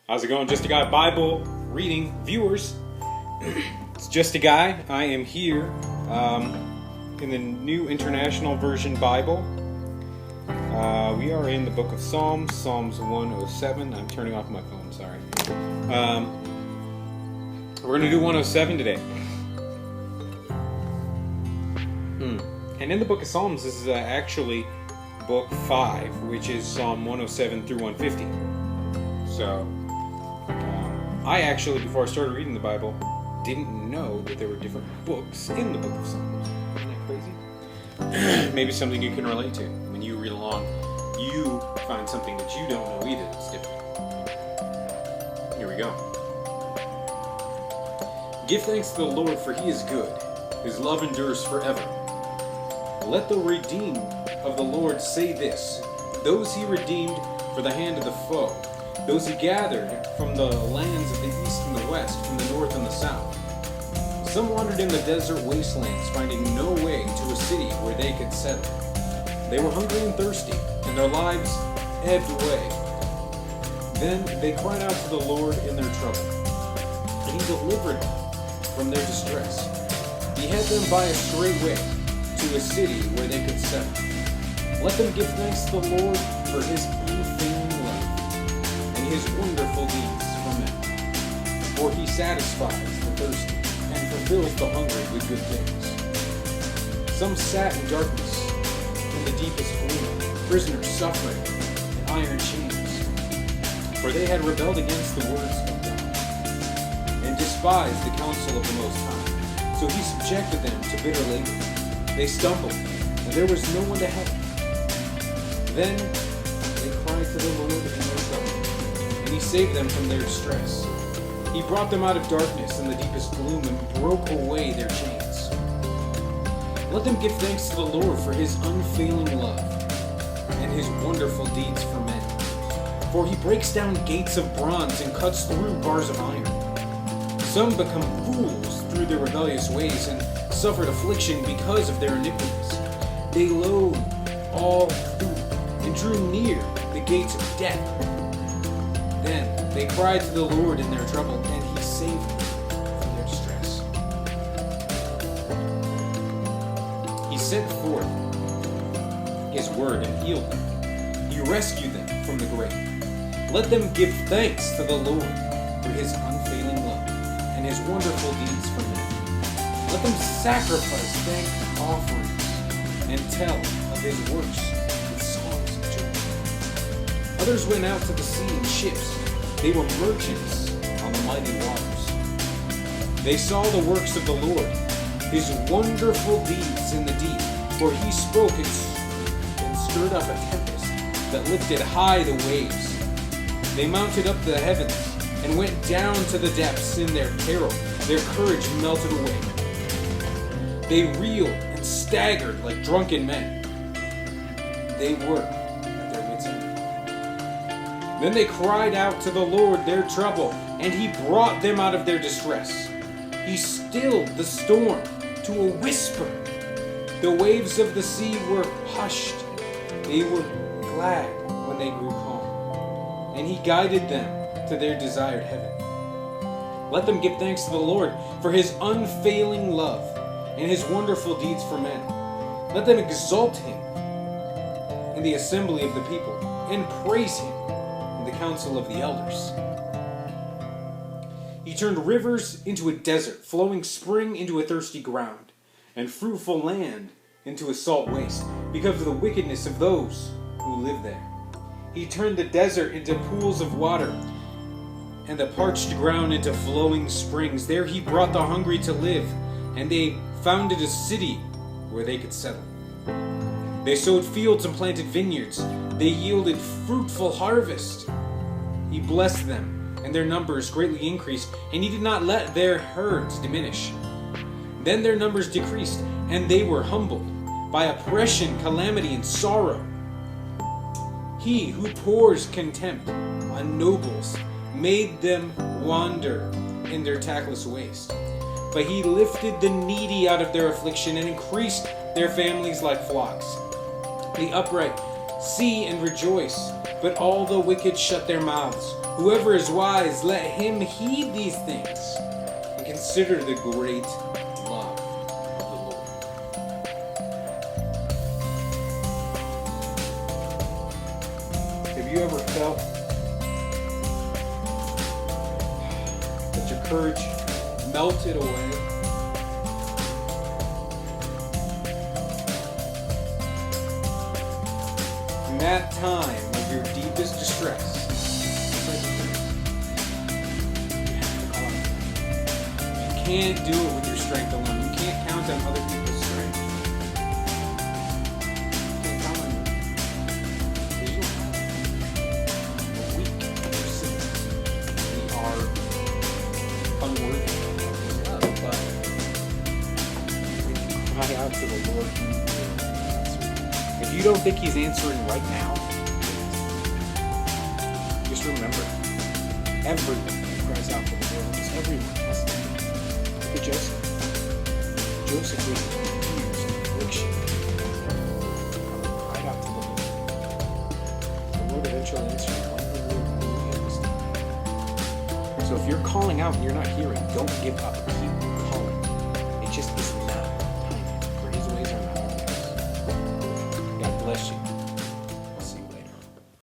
How's it going, Just a Guy Bible reading viewers? It's Just a Guy. I am here in the New International Version Bible. We are in the book of Psalms, Psalms 107. I'm turning off my phone, sorry. We're going to do 107 today. And in the book of Psalms, this is actually book 5, which is Psalm 107 through 150. So, I actually, before I started reading the Bible, didn't know that there were different books in the book of Psalms. Isn't that crazy? Maybe something you can relate to. When you read along, you find something that you don't know either that's different. Here we go. Give thanks to the Lord, for he is good. His love endures forever. Let the redeemed of the Lord say this, those he redeemed for the hand of the foe, those he gathered from the lands of the east and the west, from the north and the south. Some wandered in the desert wastelands, finding no way to a city where they could settle. They were hungry and thirsty, and their lives ebbed away. Then they cried out to the Lord in their trouble, and he delivered them from their distress. He had them by a straight way to a city where they could settle. Let them give thanks to the Lord for his unfailing love and his wonderful deeds for men. For he satisfies the thirsty and fulfills the hungry with good things. Some sat in darkness in the deepest gloom, prisoners suffering in iron chains. For they had rebelled against the words of God and despised the counsel of the Most High. So he subjected them to bitter labor. They stumbled, and there was no one to help. Then they cried to the Lord in their trouble, and he saved them from their distress. He brought them out of darkness and the deepest gloom and broke away their chains. Let them give thanks to the Lord for his unfailing love and his wonderful deeds for men. For he breaks down gates of bronze and cuts through bars of iron. Some become fools through their rebellious ways and suffered affliction because of their iniquities. They loathed all food and drew near the gates of death. Then they cried to the Lord in their trouble, and he saved them from their distress. He sent forth his word and healed them. He rescued them from the grave. Let them give thanks to the Lord for his unfailing love and his wonderful deeds for men. Let them sacrifice thank offerings and tell of his works with songs of joy. Others went out to the sea in ships. They were merchants on the mighty waters. They saw the works of the Lord, his wonderful deeds in the deep. For he spoke and stirred up a tempest that lifted high the waves. They mounted up to the heavens and went down to the depths in their peril. Their courage melted away. They reeled and staggered like drunken men. They were at their wits' end. Then they cried out to the Lord their trouble, and he brought them out of their distress. He stilled the storm to a whisper. The waves of the sea were hushed. They were glad when they grew calm, and he guided them to their desired heaven. Let them give thanks to the Lord for his unfailing love and his wonderful deeds for men. Let them exalt him in the assembly of the people, and praise him in the council of the elders. He turned rivers into a desert, flowing spring into a thirsty ground, and fruitful land into a salt waste, because of the wickedness of those who live there. He turned the desert into pools of water, and the parched ground into flowing springs. There he brought the hungry to live, and they founded a city where they could settle. They sowed fields and planted vineyards. They yielded fruitful harvest. He blessed them, and their numbers greatly increased, and he did not let their herds diminish. Then their numbers decreased, and they were humbled by oppression, calamity, and sorrow. He who pours contempt on nobles made them wander in their tactless waste. But he lifted the needy out of their affliction and increased their families like flocks. The upright see and rejoice, but all the wicked shut their mouths. Whoever is wise, let him heed these things, and consider the great love of the Lord. Have you ever felt that your courage melted away? In that time of your deepest distress, you can't do it with your strength alone. You can't count on other people's strength. You can't count on you. Because you don't have it. We're weak. We're sick. We are unworthy of His love. But when you cry out to the Lord, He will answer. If you don't think He's answering right now, just remember, everyone cries out for the Lord. Almost everyone has to. Look at Joseph. Joseph was confused and affliction. Cried out to the Lord. The Lord eventually answered him. So if you're calling out and you're not hearing, don't give up.